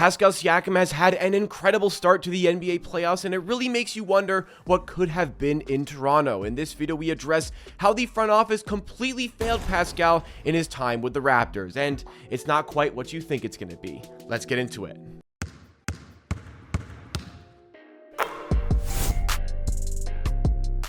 Pascal Siakam has had an incredible start to the NBA playoffs, and it really makes you wonder what could have been in Toronto. In this video, we address how the front office completely failed Pascal in his time with the Raptors, and it's not quite what you think it's going to be. Let's get into it.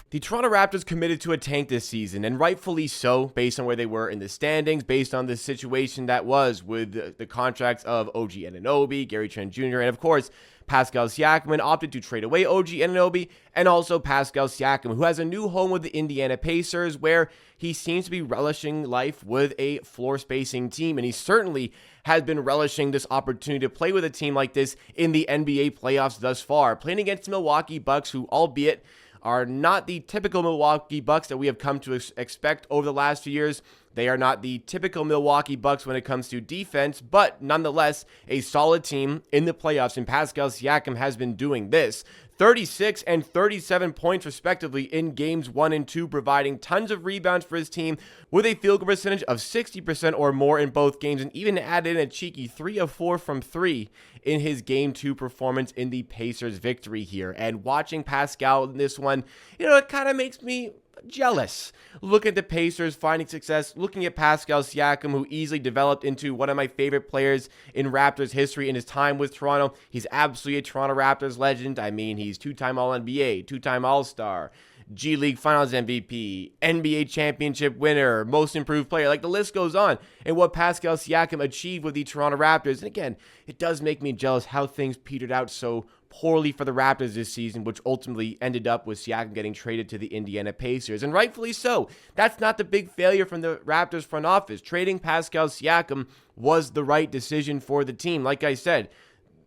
The Toronto Raptors committed to a tank this season, and rightfully so, based on where they were in the standings, based on the situation that was with the contracts of OG Anunoby, Gary Trent Jr., and of course, Pascal Siakam, and opted to trade away OG Anunoby, and also Pascal Siakam, who has a new home with the Indiana Pacers, where he seems to be relishing life with a floor spacing team, and he certainly has been relishing this opportunity to play with a team like this in the NBA playoffs thus far, playing against the Milwaukee Bucks, who, albeit are not the typical Milwaukee Bucks that we have come to expect over the last few years. They are not the typical Milwaukee Bucks when it comes to defense, but nonetheless, a solid team in the playoffs, and Pascal Siakam has been doing this. 36 and 37 points respectively in games 1 and 2, providing tons of rebounds for his team with a field goal percentage of 60% or more in both games, and even added in a cheeky 3 of 4 from 3 in his game 2 performance in the Pacers victory here. And watching Pascal in this one, it kind of makes me jealous. Look at the Pacers finding success, looking at Pascal Siakam, who easily developed into one of my favorite players in Raptors history in his time with Toronto. He's absolutely a Toronto Raptors legend. I mean, he's two-time All-NBA, two-time All-Star, G League Finals MVP, NBA championship winner, most improved player. Like, the list goes on. And what Pascal Siakam achieved with the Toronto Raptors, and again, it does make me jealous how things petered out so poorly for the Raptors this season, which ultimately ended up with Siakam getting traded to the Indiana Pacers, and rightfully so. That's not the big failure from the Raptors front office. Trading Pascal Siakam was the right decision for the team. Like I said,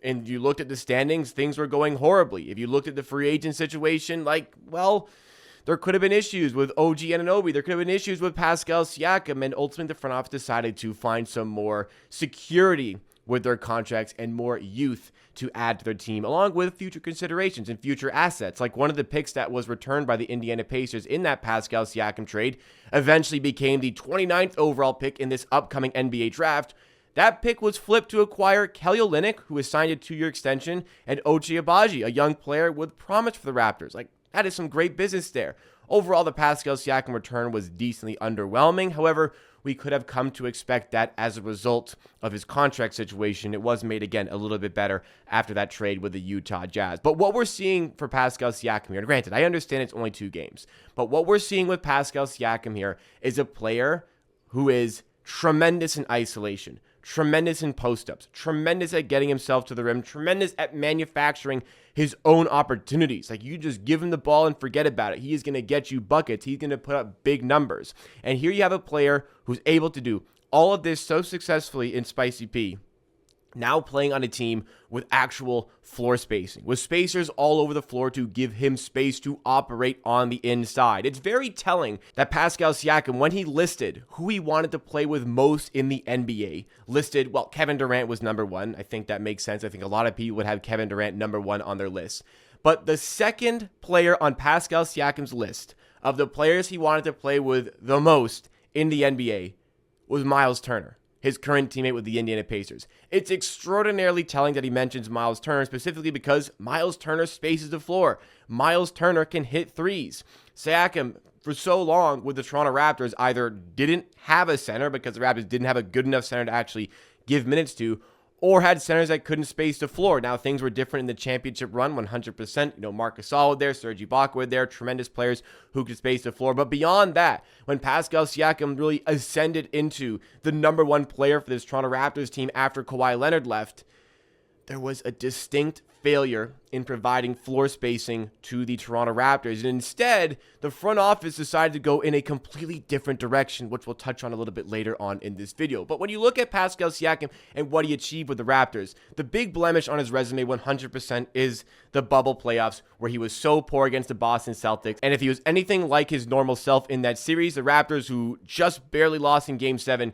and you looked at the standings, things were going horribly. If you looked at the free agent situation, there could have been issues with OG Anunoby. There could have been issues with Pascal Siakam, and ultimately the front office decided to find some more security with their contracts and more youth to add to their team, along with future considerations and future assets. Like, one of the picks that was returned by the Indiana Pacers in that Pascal Siakam trade eventually became the 29th overall pick in this upcoming NBA draft. That pick was flipped to acquire Kelly Olynyk, who was signed a 2-year extension, and Ochai Agbaji, a young player with promise for the Raptors. That is some great business there. Overall, the Pascal Siakam return was decently underwhelming. However, we could have come to expect that as a result of his contract situation. It was made, again, a little bit better after that trade with the Utah Jazz. But what we're seeing for Pascal Siakam here, and granted, I understand it's only 2 games, but what we're seeing with Pascal Siakam here is a player who is tremendous in isolation, tremendous in post-ups, tremendous at getting himself to the rim, tremendous at manufacturing his own opportunities. You just give him the ball and forget about it. He is going to get you buckets. He's going to put up big numbers. And here you have a player who's able to do all of this so successfully in Spicy P, now playing on a team with actual floor spacing, with spacers all over the floor to give him space to operate on the inside. It's very telling that Pascal Siakam, when he listed who he wanted to play with most in the NBA, listed, Kevin Durant was number 1. I think that makes sense. I think a lot of people would have Kevin Durant number 1 on their list. But the second player on Pascal Siakam's list of the players he wanted to play with the most in the NBA was Miles Turner, his current teammate with the Indiana Pacers. It's extraordinarily telling that he mentions Miles Turner, specifically because Miles Turner spaces the floor. Miles Turner can hit threes. Siakam, for so long with the Toronto Raptors, either didn't have a center because the Raptors didn't have a good enough center to actually give minutes to, or had centers that couldn't space the floor. Now, things were different in the championship run, 100%. Marc Gasol there, Serge Ibaka there, tremendous players who could space the floor. But beyond that, when Pascal Siakam really ascended into the number 1 player for this Toronto Raptors team after Kawhi Leonard left, there was a distinct failure in providing floor spacing to the Toronto Raptors. And instead, the front office decided to go in a completely different direction, which we'll touch on a little bit later on in this video. But when you look at Pascal Siakam and what he achieved with the Raptors, the big blemish on his resume 100% is the bubble playoffs, where he was so poor against the Boston Celtics. And if he was anything like his normal self in that series, the Raptors, who just barely lost in Game 7,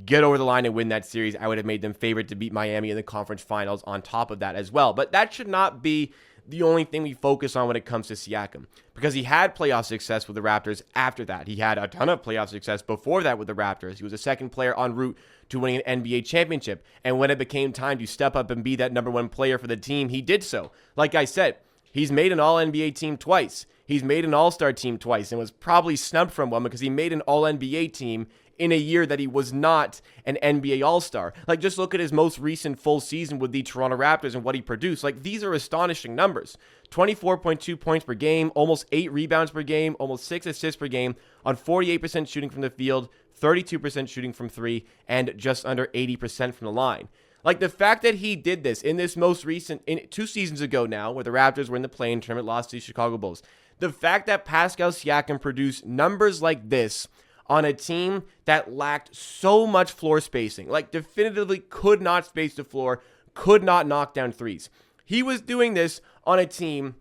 get over the line and win that series. I would have made them favored to beat Miami in the conference finals on top of that as well. But that should not be the only thing we focus on when it comes to Siakam, because he had playoff success with the Raptors after that. He had a ton of playoff success before that with the Raptors. He was a second player en route to winning an NBA championship. And when it became time to step up and be that number one player for the team, he did so. Like I said, he's made an All-NBA team twice. He's made an All-Star team twice and was probably snubbed from one because he made an All-NBA team in a year that he was not an NBA All-Star. Like, just look at his most recent full season with the Toronto Raptors and what he produced. Like, these are astonishing numbers. 24.2 points per game, almost 8 rebounds per game, almost 6 assists per game, on 48% shooting from the field, 32% shooting from three, and just under 80% from the line. Like, the fact that he did this in this most recent, 2 seasons ago now, where the Raptors were in the play-in tournament, lost to the Chicago Bulls. The fact that Pascal Siakam produced numbers like this on a team that lacked so much floor spacing, like definitively could not space the floor, could not knock down threes. He was doing this on a team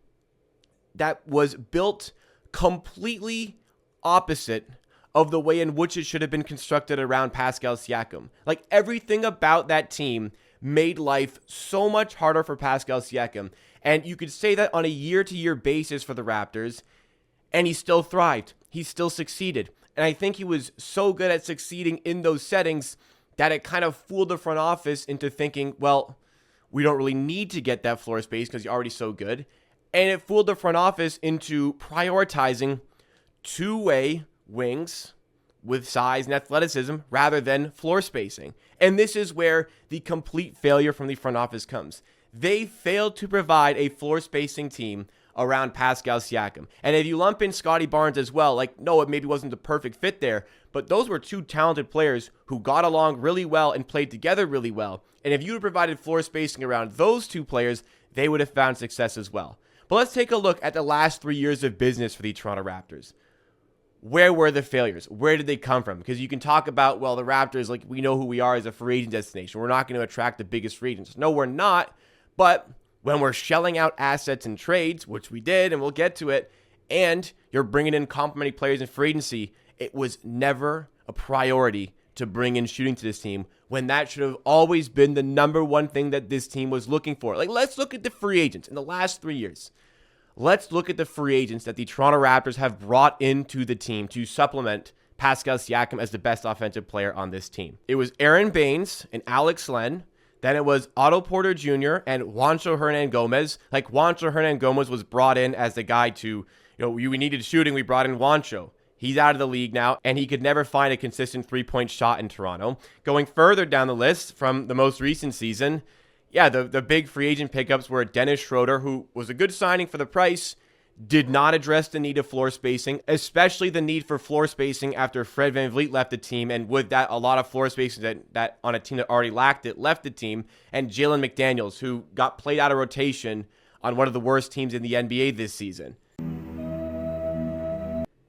that was built completely opposite of the way in which it should have been constructed around Pascal Siakam. Like, everything about that team made life so much harder for Pascal Siakam. And you could say that on a year-to-year basis for the Raptors, and he still thrived. He still succeeded. And I think he was so good at succeeding in those settings that it kind of fooled the front office into thinking, well, we don't really need to get that floor space because you're already so good. And it fooled the front office into prioritizing two-way wings with size and athleticism rather than floor spacing. And this is where the complete failure from the front office comes. They failed to provide a floor spacing team around Pascal Siakam. And if you lump in Scottie Barnes as well, like, no, it maybe wasn't the perfect fit there, but those were two talented players who got along really well and played together really well. And if you had provided floor spacing around those two players, they would have found success as well. But let's take a look at the last 3 years of business for the Toronto Raptors. Where were the failures? Where did they come from? Because you can talk about, well, the Raptors, like, we know who we are as a free agent destination. We're not going to attract the biggest free agents. No, we're not. But when we're shelling out assets and trades, which we did, and we'll get to it, and you're bringing in complementary players in free agency, it was never a priority to bring in shooting to this team when that should have always been the number one thing that this team was looking for. Like, let's look at the free agents in the last 3 years. Let's look at the free agents that the Toronto Raptors have brought into the team to supplement Pascal Siakam as the best offensive player on this team. It was Aaron Baines and Alex Len. Then it was Otto Porter Jr. and Juancho Hernan-Gomez. Like, Juancho Hernan-Gomez was brought in as the guy to, we needed shooting. We brought in Juancho. He's out of the league now, and he could never find a consistent three-point shot in Toronto. Going further down the list from the most recent season, the big free agent pickups were Dennis Schroeder, who was a good signing for the price, did not address the need of floor spacing, especially the need for floor spacing after Fred VanVleet left the team, and with that, a lot of floor spacing that on a team that already lacked it left the team, and Jalen McDaniels, who got played out of rotation on one of the worst teams in the NBA this season.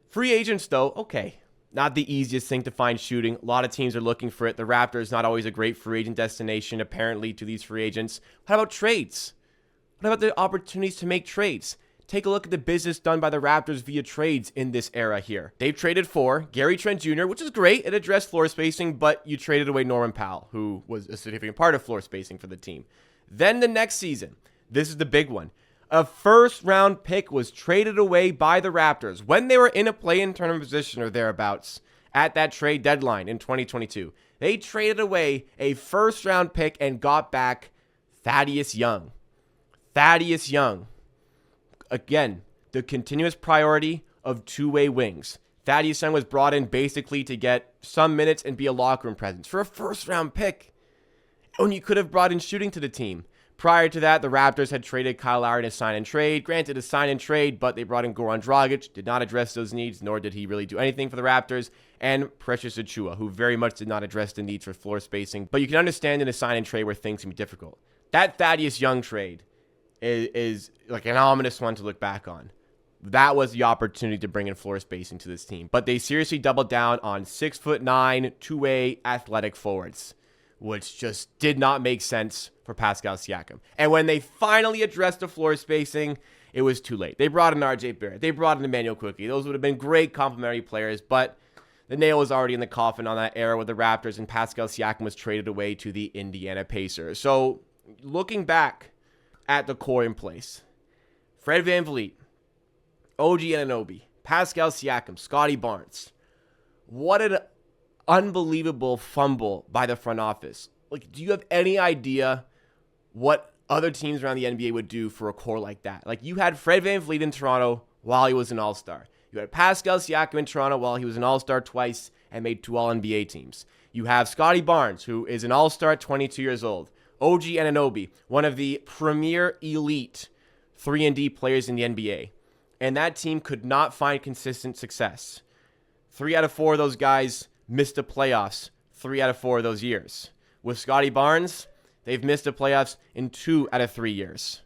Free agents, though, okay, not the easiest thing to find shooting. A lot of teams are looking for it. The Raptors, not always a great free agent destination, apparently, to these free agents. How about trades? What about the opportunities to make trades? Take a look at the business done by the Raptors via trades in this era here. They've traded for Gary Trent Jr., which is great. It addressed floor spacing, but you traded away Norman Powell, who was a significant part of floor spacing for the team. Then the next season, this is the big one. A first-round pick was traded away by the Raptors when they were in a play-in tournament position or thereabouts at that trade deadline in 2022. They traded away a first-round pick and got back Thaddeus Young. Thaddeus Young. Again, the continuous priority of two-way wings. Thaddeus Young was brought in basically to get some minutes and be a locker room presence for a first-round pick. And you could have brought in shooting to the team. Prior to that, the Raptors had traded Kyle Lowry in a sign-and-trade. Granted, a sign-and-trade, but they brought in Goran Dragic, did not address those needs, nor did he really do anything for the Raptors, and Precious Achiuwa, who very much did not address the needs for floor spacing. But you can understand in a sign-and-trade where things can be difficult. That Thaddeus Young trade is like an ominous one to look back on. That was the opportunity to bring in floor spacing to this team. But they seriously doubled down on 6'9", two-way athletic forwards, which just did not make sense for Pascal Siakam. And when they finally addressed the floor spacing, it was too late. They brought in RJ Barrett. They brought in Emmanuel Quickie. Those would have been great complementary players, but the nail was already in the coffin on that era with the Raptors, and Pascal Siakam was traded away to the Indiana Pacers. So looking back at the core in place, Fred VanVleet, OG Anunoby, Pascal Siakam, Scottie Barnes. What an unbelievable fumble by the front office. Like, do you have any idea what other teams around the NBA would do for a core like that? Like, you had Fred VanVleet in Toronto while he was an All-Star. You had Pascal Siakam in Toronto while he was an All-Star twice and made 2 All-NBA teams. You have Scottie Barnes, who is an All-Star at 22 years old. OG Anunoby, one of the premier elite 3-and-D players in the NBA. And that team could not find consistent success. 3 out of 4 of those guys missed the playoffs 3 out of 4 of those years. With Scottie Barnes, they've missed the playoffs in 2 out of 3 years.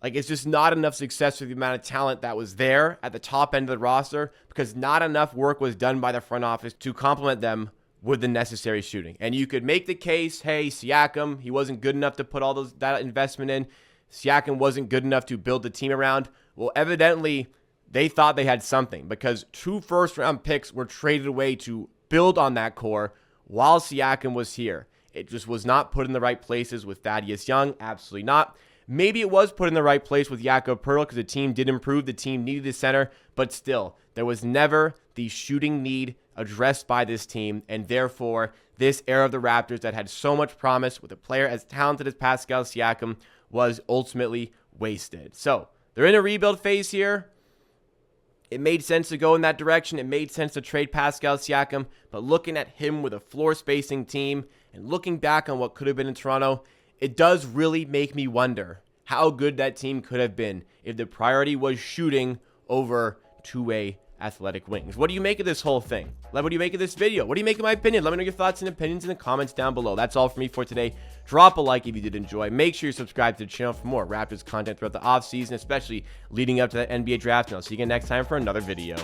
Like, it's just not enough success with the amount of talent that was there at the top end of the roster because not enough work was done by the front office to complement them with the necessary shooting. And you could make the case, hey, Siakam, he wasn't good enough to put all that investment in. Siakam wasn't good enough to build the team around. Well, evidently, they thought they had something because 2 first-round picks were traded away to build on that core while Siakam was here. It just was not put in the right places with Thaddeus Young. Absolutely not. Maybe it was put in the right place with Jakob Poeltl because the team did improve. The team needed a center, but still, there was never the shooting need addressed by this team, and therefore, this era of the Raptors that had so much promise with a player as talented as Pascal Siakam was ultimately wasted. So, they're in a rebuild phase here. It made sense to go in that direction. It made sense to trade Pascal Siakam, but looking at him with a floor spacing team and looking back on what could have been in Toronto, it does really make me wonder how good that team could have been if the priority was shooting over two-way athletic wings. What do you make of this whole thing? What do you make of this video? What do you make of my opinion? Let me know your thoughts and opinions in the comments down below. That's all for me for today. Drop a like if you did enjoy. Make sure you subscribe to the channel for more Raptors content throughout the offseason, especially leading up to that NBA draft. And I'll see you again next time for another video.